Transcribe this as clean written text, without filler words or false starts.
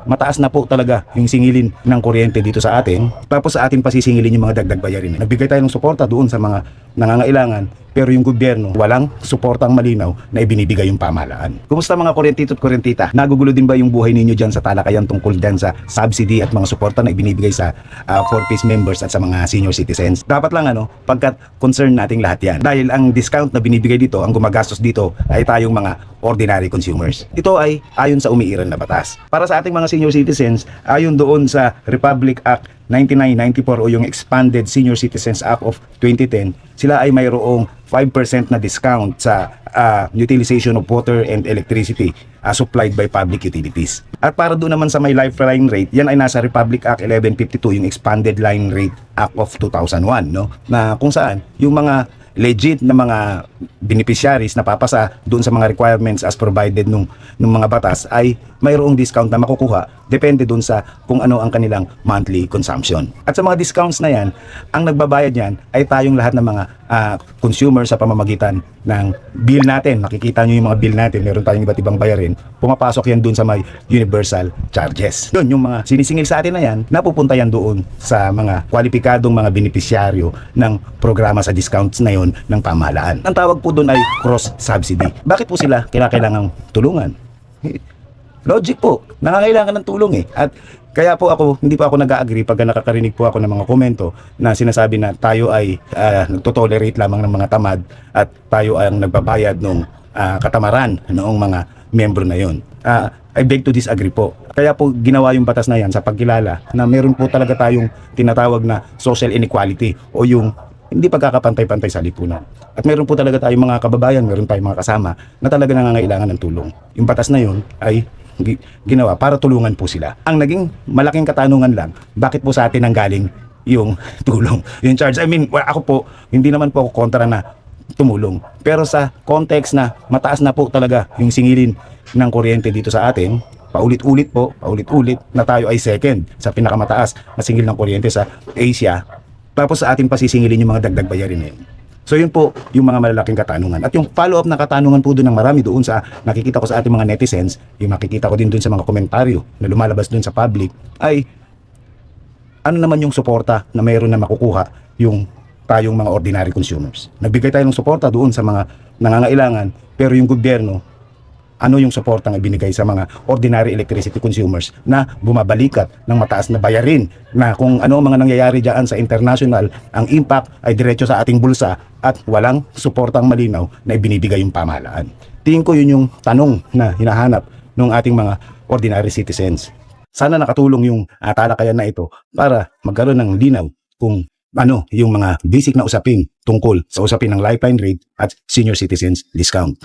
mataas na po talaga yung singilin ng kuryente dito sa atin. Tapos sa atin pa sisingilin yung mga dagdag bayarin. Nagbigay tayo ng suporta doon sa mga nangangailangan, pero yung gobyerno walang suportang malinaw na ibinibigay yung pamahalaan. Kumusta mga kuryentito at kuryentita? Nagugulo din ba yung buhay ninyo dyan sa talakayan tungkol dyan sa subsidy at mga suporta na ibinibigay sa 4-piece members at sa mga senior citizens? Dapat lang pagkat concern nating lahat yan. Dahil ang discount na binibigay dito, ang gumagastos dito ay tayong mga ordinary consumers. Ito ay ayon sa umiiral na batas. Para sa ating mga senior citizens, ayon doon sa Republic Act 9994 o yung Expanded Senior Citizens Act of 2010, sila ay mayroong 5% na discount sa utilization of water and electricity supplied by public utilities. At para doon naman sa may lifeline rate, yan ay nasa Republic Act 1152, yung Expanded Line Rate Act of 2001, no? Na kung saan yung mga legit na mga beneficiaries na papasa doon sa mga requirements as provided nung mga batas ay mayroong discount na makukuha depende doon sa kung ano ang kanilang monthly consumption. At sa mga discounts na yan, ang nagbabayad yan ay tayong lahat ng mga consumer sa pamamagitan ng bill natin. Makikita nyo yung mga bill natin, meron tayong iba't ibang bayarin, pumapasok yan doon sa may universal charges. Yun, yung mga sinisingil sa atin na yan, napupunta yan doon sa mga kwalipikadong mga beneficiaryo ng programa sa discounts na yon ng pamahalaan. Ang tawag po doon ay cross-subsidy. Bakit po sila kailangang tulungan? Logic po, nangangailangan ng tulong At kaya po hindi pa ako nag-agree pag nakakarinig po ako ng mga komento na sinasabi na tayo ay nagtotolerate lamang ng mga tamad at tayo ay nagbabayad ng katamaran noong mga membro na yon. I beg to disagree po. Kaya po ginawa yung batas na yan sa pagkilala na meron po talaga tayong tinatawag na social inequality o yung hindi pagkakapantay-pantay sa lipunan. At meron po talaga tayong mga kababayan, meron tayong mga kasama na talaga nangangailangan ng tulong. Yung batas na yun ay ginawa para tulungan po sila. Ang naging malaking katanungan lang, bakit po sa atin nanggaling yung tulong, yung charge? I mean, ako po, hindi naman po ako kontra na tumulong. Pero sa context na mataas na po talaga yung singilin ng kuryente dito sa atin, paulit-ulit na tayo ay second sa pinakamataas na singil ng kuryente sa Asia. Tapos sa atin pa sisingilin yung mga dagdag bayarin na yun. So yun po yung mga malalaking katanungan. At yung follow-up na katanungan po doon ng marami doon sa nakikita ko sa ating mga netizens, yung makikita ko din doon sa mga komentaryo na lumalabas doon sa public, ay ano naman yung suporta na mayroon na makukuha yung tayong mga ordinary consumers. Nagbigay tayo ng suporta doon sa mga nangangailangan, pero yung gobyerno, ano yung suportang ibinigay sa mga ordinary electricity consumers na bumabalikat ng mataas na bayarin na kung ano ang mga nangyayari dyan sa international, ang impact ay diretso sa ating bulsa at walang suportang malinaw na ibinibigay yung pamahalaan. Tingin ko yun yung tanong na hinahanap ng ating mga ordinary citizens. Sana nakatulong yung talakayan na ito para magkaroon ng linaw kung ano yung mga basic na usapin tungkol sa usapin ng lifeline rate at senior citizens discount.